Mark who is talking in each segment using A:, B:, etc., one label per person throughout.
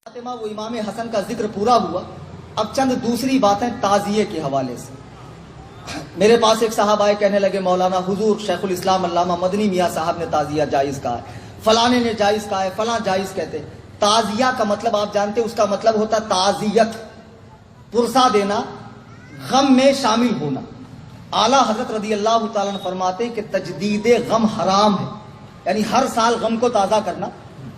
A: فاطمہ وہ امام حسن کا ذکر پورا ہوا. اب چند دوسری باتیں تعزیے کے حوالے سے. میرے پاس ایک صاحب آئے, کہنے لگے مولانا حضور شیخ الاسلام علامہ مدنی میاں صاحب نے تعزیہ جائز کہا ہے, فلانے نے جائز کہا ہے, فلاں جائز کہتے. تعزیہ کا مطلب آپ جانتے, اس کا مطلب ہوتا تعزیت, پرسا دینا, غم میں شامل ہونا. اعلیٰ حضرت رضی اللہ تعالیٰ عنہ فرماتے کہ تجدید غم حرام ہے, یعنی ہر سال غم کو تازہ کرنا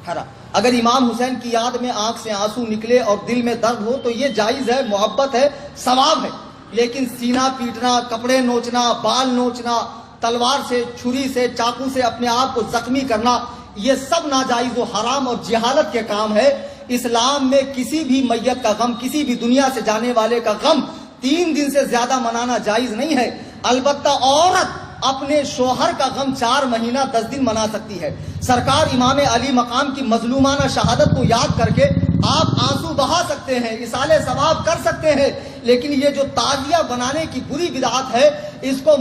A: حرام. اگر امام حسین کی یاد میں آنکھ سے آنسو نکلے اور دل میں درد ہو تو یہ جائز ہے, محبت ہے, ثواب ہے. لیکن سینہ پیٹنا, کپڑے نوچنا, بال نوچنا, تلوار سے, چھری سے, چاقو سے اپنے آپ کو زخمی کرنا, یہ سب ناجائز و حرام اور جہالت کے کام ہے. اسلام میں کسی بھی میت کا غم, کسی بھی دنیا سے جانے والے کا غم 3 دن سے زیادہ منانا جائز نہیں ہے. البتہ عورت اپنے شوہر کا غم 4 مہینہ 10 دن منا سکتی ہے. سرکار امام علی مقام کی مظلومانہ شہادت کو یاد کر کے آپ آنسو بہا سکتے ہیں, اصال ثواب کر سکتے ہیں. لیکن یہ جو تعزیہ بنانے کی بری بدعت ہے, اس کو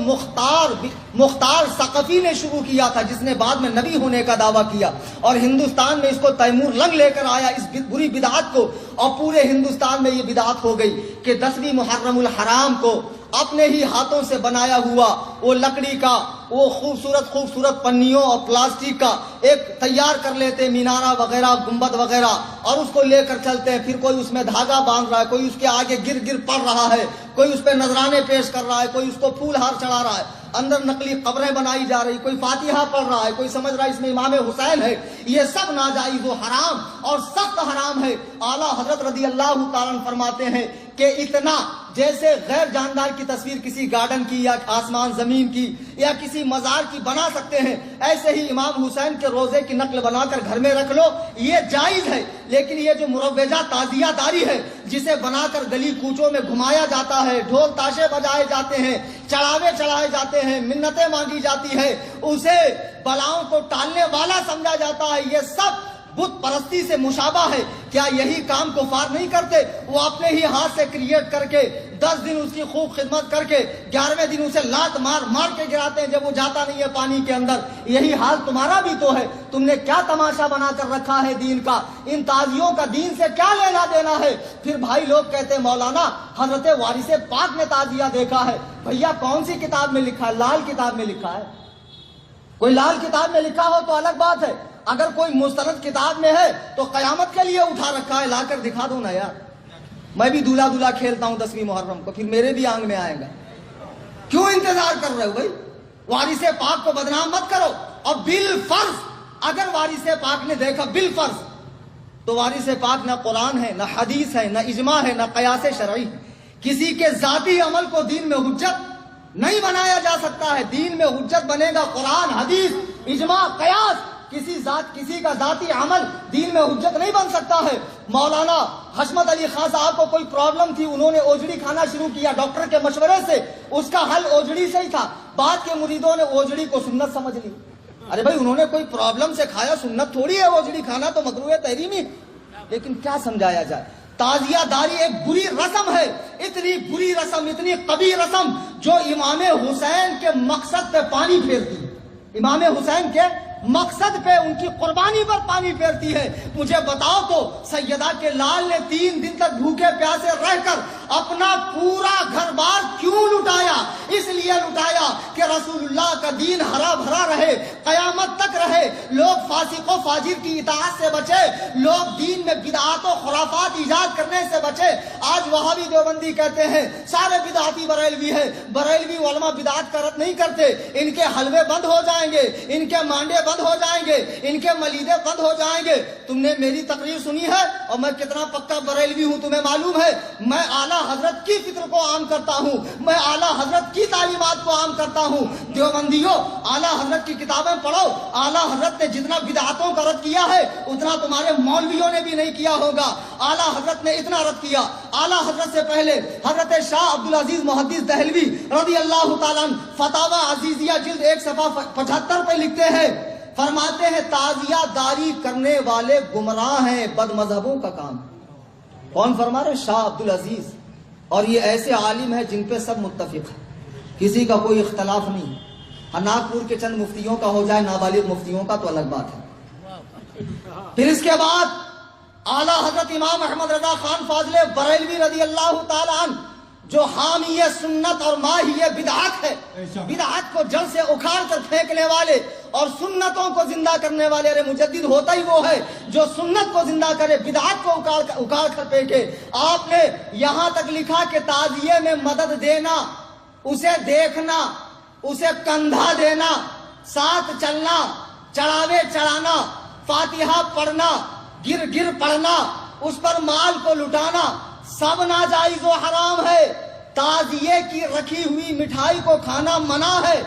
A: مختار ثقفی نے شروع کیا تھا, جس نے بعد میں نبی ہونے کا دعویٰ کیا, اور ہندوستان میں اس کو تیمور لنگ لے کر آیا اس بری بدعت کو, اور پورے ہندوستان میں یہ بدعت ہو گئی کہ 10ویں محرم الحرام کو اپنے ہی ہاتھوں سے بنایا ہوا وہ لکڑی کا وہ خوبصورت پنیوں اور پلاسٹک کا ایک تیار کر لیتے, مینارہ وغیرہ, گنبد وغیرہ, اور اس کو لے کر چلتے ہیں. پھر کوئی اس میں دھاگا باندھ رہا ہے, کوئی اس کے آگے گر پڑ رہا ہے, کوئی اس پہ نذرانے پیش کر رہا ہے, کوئی اس کو پھول ہار چڑھا رہا ہے, اندر نقلی قبریں بنائی جا رہی, کوئی فاتحہ پڑھ رہا ہے, کوئی سمجھ رہا ہے اس میں امام حسین ہے. یہ سب ناجائز و حرام اور سخت حرام ہے. اعلیٰ حضرت رضی اللہ تعالیٰ فرماتے ہیں کہ اتنا جیسے غیر جاندار کی تصویر کسی گارڈن کی یا آسمان زمین کی یا کسی مزار کی بنا سکتے ہیں, ایسے ہی امام حسین کے روزے کی نقل بنا کر گھر میں رکھ لو, یہ جائز ہے. لیکن یہ جو مروجہ تعزیہ داری ہے, جسے بنا کر گلی کوچوں میں گھمایا جاتا ہے, ڈھول تاشے بجائے جاتے ہیں, چڑھاوے چڑھائے جاتے ہیں, منتیں مانگی جاتی ہے, اسے بلاؤں کو ٹالنے والا سمجھا جاتا ہے, یہ سب بت پرستی سے مشابہ ہے. کیا یہی کام کفار نہیں کرتے؟ وہ اپنے ہی ہاتھ سے کریٹ کر کے 10 دن اس کی خوب خدمت کر کے 11ویں دن اسے لات مار کے گراتے ہیں جب وہ جاتا نہیں ہے پانی کے اندر. یہی حال تمہارا بھی تو ہے. تم نے کیا تماشا بنا کر رکھا ہے دین کا؟ ان تعزیوں کا دین سے کیا لینا دینا ہے؟ پھر بھائی لوگ کہتے ہیں مولانا حضرت وارث پاک نے تعزیہ دیکھا ہے. بھیا کون سی کتاب میں لکھا ہے؟ لال کتاب میں لکھا ہے. کوئی لال کتاب میں لکھا ہو تو الگ بات ہے, اگر کوئی مستند کتاب میں ہے تو قیامت کے لیے اٹھا رکھا ہے, لا کر دکھا دو نا یار. میں بھی دولہا کھیلتا ہوں 10ویں محرم کو, پھر میرے بھی آنگ میں آئے گا. کیوں انتظار کر رہے ہو بھائی؟ وارث پاک کو بدنام مت کرو. اور بالفرض اگر وارث پاک نے دیکھا بالفرض, تو وارث پاک نہ قرآن ہے, نہ حدیث ہے, نہ اجماع ہے, نہ قیاس شرعی ہے. کسی کے ذاتی عمل کو دین میں حجت نہیں بنایا جا سکتا ہے. دین میں حجت بنے گا قرآن, حدیث, اجماع, قیاس. کسی کا ذاتی عمل دین میں حجت نہیں بن سکتا ہے. مولانا حشمت علی خان صاحب کو کوئی پرابلم تھی, انہوں نے اوجڑی کھانا شروع کیا ڈاکٹر کے مشورے سے. اس کا حل اوجڑی سے ہی تھا. بعد کے مریدوں نے اوجڑی کو سنت سمجھ لی. ارے بھائی انہوں نے کوئی پرابلم سے کھایا, سنت تھوڑی ہے اوجڑی کھانا, تو مکروہ تحریمی. لیکن کیا سمجھایا جائے؟ تعزیہ داری ایک بری رسم ہے, اتنی بری رسم, اتنی قبیح رسم جو امام حسین کے مقصد پہ پانی پھیرتی ہے. امام حسین کے مقصد پہ, ان کی قربانی پر پانی پھیرتی ہے. مجھے بتاؤ تو سیدہ کے لال نے 3 دن تک بھوکے پیاسے رہ کر اپنا پورا گھر بار کیوں لٹایا؟ اس لیے لٹایا کہ رسول اللہ کا دین ہرا بھرا رہے, قیامت تک رہے, لوگ فاسق و فاجر کی اطاعت سے بچے, لوگ دین میں بدعات و خرافات ایجاد کرنے سے بچے. آج وہابی دیوبندی کہتے ہیں سارے بدعاتی بریلوی ہیں. بریلوی علماء بدعات کرت نہیں کرتے. ان کے حلوے بند ہو جائیں گے, ان کے مانڈے بند ہو جائیں گے, ان کے ملیدے بند ہو جائیں گے. تم نے میری تقریر سنی ہے, اور میں کتنا پکا بریلوی ہوں تمہیں معلوم ہے. میں اعلیٰ حضرت کی فکر کو عام کرتا ہوں, میں اعلیٰ حضرت کی تعلیمات کو عام کرتا ہوں. دیوبندیوں اعلیٰ حضرت کی کتابیں پڑھو. اعلیٰ حضرت نے جتنا بدعاتوں کا رد کیا ہے اتنا تمہارے مولویوں نے بھی نہیں کیا ہوگا. اعلیٰ حضرت نے اتنا رد کیا. اعلیٰ حضرت سے پہلے حضرت شاہ عبدالعزیز محدث دہلوی رضی اللہ تعالیٰ عنہ فتاوی عزیزیہ جلد 1 صفحہ 75 پہ لکھتے ہیں, فرماتے ہیں تعزیہ داری کرنے والے گمراہ ہیں, بد مذہبوں کا کام. کون فرما رہے؟ شاہ عبدالعزیز. اور یہ ایسے عالم ہیں جن پہ سب متفق ہیں, کسی کا کوئی اختلاف نہیں. ناگپور کے چند مفتیوں کا ہو جائے, نابالغ مفتیوں کا, تو الگ بات ہے. پھر اس کے بعد اعلیٰ حضرت امام احمد رضا خان فاضل بریلوی رضی اللہ تعالیٰ عنہ جو حامی سنت اور ماہی بدعت ہے، بدعت کو جڑ سے اکھاڑ کر پھینکنے والے اور سنتوں کو زندہ کرنے والے، ارے مجدد ہوتا ہی وہ ہے جو سنت کو زندہ کرے، بدعت کو اکھاڑ کر پھینکے۔ آپ نے یہاں تک لکھا کہ تعزیے میں مدد دینا، اسے دیکھنا، اسے کندھا دینا، ساتھ چلنا، چڑھاوے چڑھانا، فاتحہ پڑھنا، گر پڑھنا، اس پر مال کو لٹانا، سب ناجائز و حرام ہے۔ تعزیے کی رکھی ہوئی مٹھائی کو کھانا منع ہے،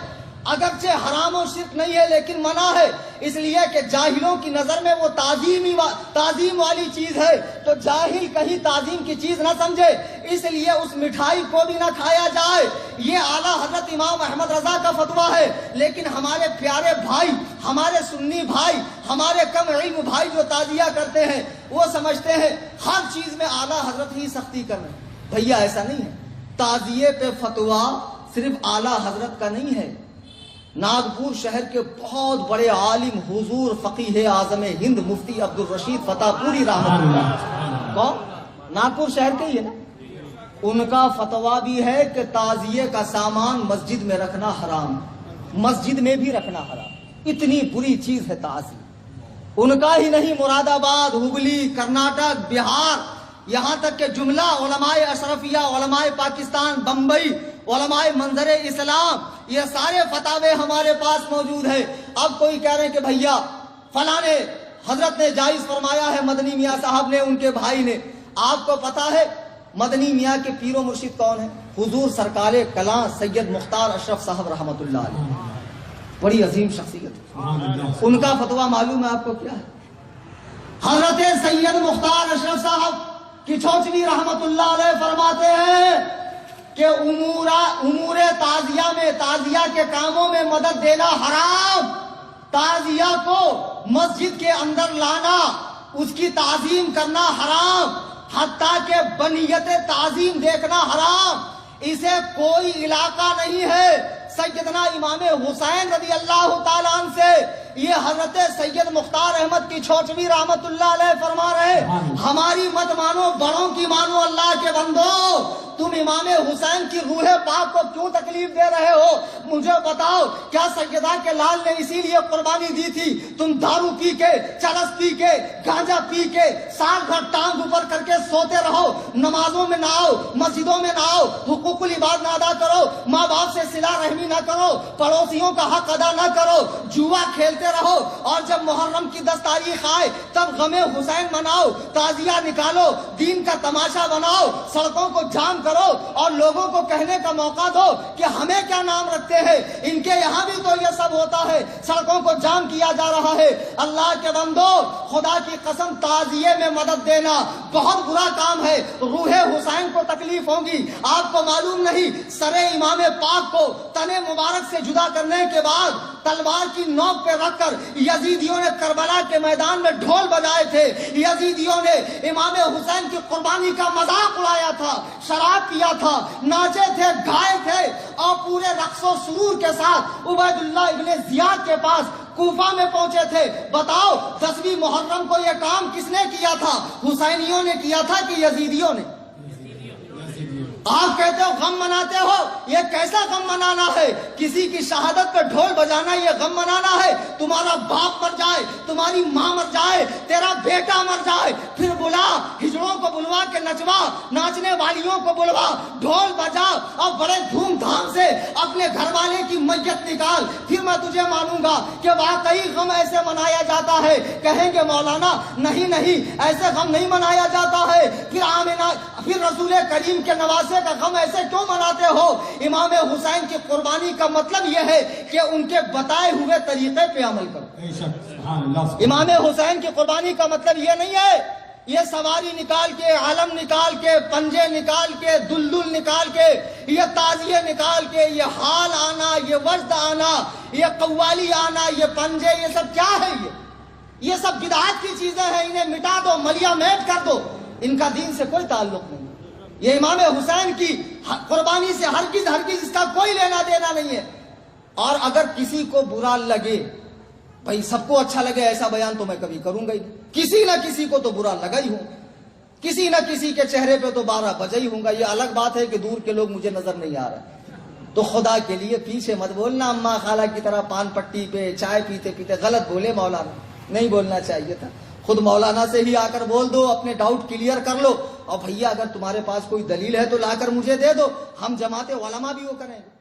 A: اگرچہ حرام و شرک نہیں ہے لیکن منع ہے، اس لیے کہ جاہلوں کی نظر میں وہ تعظیم والی چیز ہے، تو جاہل کہیں تعظیم کی چیز نہ سمجھے، اس لیے اس مٹھائی کو بھی نہ کھایا جائے۔ یہ اعلیٰ حضرت امام احمد رضا کا فتویٰ ہے، لیکن ہمارے پیارے بھائی، ہمارے سنی بھائی، ہمارے کم علم بھائی جو تعزیہ کرتے ہیں وہ سمجھتے ہیں ہر چیز میں اعلیٰ حضرت ہی سختی کر رہے ہیں۔ بھیا ایسا نہیں ہے، تعزیے پہ فتویٰ صرف اعلیٰ حضرت کا نہیں ہے۔ ناگپور شہر کے بہت بڑے عالم حضور فقیہ اعظم ہند مفتی عبدالرشید فتح پوری رحمۃ اللہ، کون؟ ناگپور شہر کے ہی ہے نا، ان کا فتویٰ بھی ہے کہ تعزیے کا سامان مسجد میں رکھنا حرام، مسجد میں بھی رکھنا حرام، اتنی بری چیز ہے تعزیہ۔ ان کا ہی نہیں، مراد آباد، ہگلی، کرناٹک، بہار، یہاں تک کہ جملہ علماء اشرفیہ، علماء پاکستان، بمبئی، علماء منظر اسلام، یہ سارے فتاوے ہمارے پاس موجود ہیں۔ اب کوئی کہہ رہے ہیں کہ بھیا فلاں نے حضرت نے جائز فرمایا ہے، مدنی میاں صاحب نے، ان کے بھائی نے۔ آپ کو پتا ہے مدنی میاں کے پیر و مرشد کون ہیں؟ حضور سرکار کلاں سید مختار اشرف صاحب رحمۃ اللہ علیہ، بڑی عظیم شخصیت۔ ان کا فتویٰ معلوم ہے آپ کو کیا ہے؟ حضرت سید مختار اشرف صاحب کی چھوچوی رحمت اللہ علیہ فرماتے ہیں کہ امور تعزیہ میں، تعزیہ کے کاموں میں مدد دینا حرام، تعزیہ کو مسجد کے اندر لانا، اس کی تعظیم کرنا حرام، حتیٰ کہ بنیت تعظیم دیکھنا حرام، اسے کوئی علاقہ نہیں ہے۔ سیدنا امام حسین رضی اللہ تعالیٰ عنہ سے یہ حضرت سید مختار احمد کی چھوچوی رحمت اللہ علیہ فرما رہے، ہماری مت مانو، بڑوں کی مانو، اللہ کے بندو، تم امام حسین کی روح پاک کو کیوں تکلیف دے رہے ہو؟ مجھے بتاؤ، کیا سیدہ کے لال نے اسی لیے قربانی دی تھی؟ تم دارو پی کے، چرس پی کے، گانجا پی کے، سال بھر ٹانگ اوپر کر کے سوتے رہو، نمازوں میں نہ آؤ، مسجدوں میں نہ آؤ، حقوق العباد نہ ادا کرو، ماں باپ سے صلہ رحمی نہ کرو، پڑوسیوں کا حق ادا نہ کرو، جوا کھیلتے رہو، اور جب محرم کی 10 تاریخ آئے تب غم حسین مناؤ، تعزیہ نکالو، دین کا تماشا بناؤ، سڑکوں کو جام کرو اور لوگوں کو کہنے کا موقع دو کہ ہمیں کیا نام رکھتے ہیں، ان کے یہاں بھی تو یہ سب ہوتا ہے، سڑکوں کو جام کیا جا رہا ہے۔ اللہ کے بندو، خدا کی قسم، تعزیے میں مدد دینا بہت برا کام ہے، روح حسین کو تکلیف ہوگی۔ آپ کو معلوم نہیں، سر امام پاک کو تن مبارک سے جدا کرنے کے بعد تلوار کی نوک پہ رکھ کر یزیدیوں نے کربلا کے میدان میں ڈھول بجائے تھے، یزیدیوں نے امام حسین کی قربانی کا مذاق اڑایا تھا، شراب پیا تھا، ناچے تھے، گائے تھے، اور پورے رقص و سرور کے ساتھ عبید اللہ ابن زیاد کے پاس کوفہ میں پہنچے تھے۔ بتاؤ 10ویں محرم کو یہ کام کس نے کیا تھا؟ حسینیوں نے کیا تھا کہ یزیدیوں نے؟ آپ کہتے ہو غم مناتے ہو، یہ کیسا غم منانا ہے؟ کسی کی شہادت پر ڈھول بجانا یہ غم منانا ہے؟ تمہارا باپ مر جائے، تمہاری ماں مر جائے، تیرا بیٹا مر جائے، پھر بلا، ہجڑوں کو بلوا کے نچوا، ناچنے والیوں کو بلوا، ڈھول بجا اور بڑے دھوم دھام سے اپنے گھر والے کی میت نکال، پھر میں تجھے مانوں گا کہ واقعی غم ایسے منایا جاتا ہے۔ کہیں گے مولانا نہیں نہیں، ایسے غم نہیں منایا جاتا ہے، پھر رسول کریم کے نواسے کا غم ایسے کیوں مناتے ہو؟ امام حسین کی قربانی کا مطلب یہ ہے کہ ان کے بتائے ہوئے طریقے پہ عمل کرو۔ امام حسین کی قربانی کا مطلب یہ نہیں ہے یہ سواری نکال کے، علم نکال کے، پنجے نکال کے، دلدل نکال کے، یہ تعزیے نکال کے، یہ حال آنا، یہ وجد آنا، یہ قوالی آنا، یہ پنجے، یہ سب کیا ہے؟ یہ سب بدعات کی چیزیں ہیں، انہیں مٹا دو، ملیا میٹ کر دو، ان کا دین سے کوئی تعلق نہیں۔ یہ امام حسین کی قربانی سے ہرگز اس کا کوئی لینا دینا نہیں ہے۔ اور اگر کسی کو برا لگے، بھائی سب کو اچھا لگے ایسا بیان تو میں کبھی کروں گا ہی نہیں۔ کسی نہ کسی کو تو برا لگا ہی ہوں، کسی نہ کسی کے چہرے پہ تو 12 بجے ہی ہوں گا. یہ الگ بات ہے کہ دور کے لوگ مجھے نظر نہیں آ رہے. تو خدا کے لیے پیچھے مت بولنا اماں خالہ کی طرح پان پٹی پہ چائے پیتے پیتے. غلط بولے مولانا، نہیں بولنا چاہیے تھا. خود مولانا سے ہی آ کر بول دو، اپنے ڈاؤٹ کلیئر کر لو. اور بھیا اگر تمہارے پاس کوئی دلیل ہے تو لا کر مجھے دے دو، ہم جماعت علماء بھی وہ کریں گے.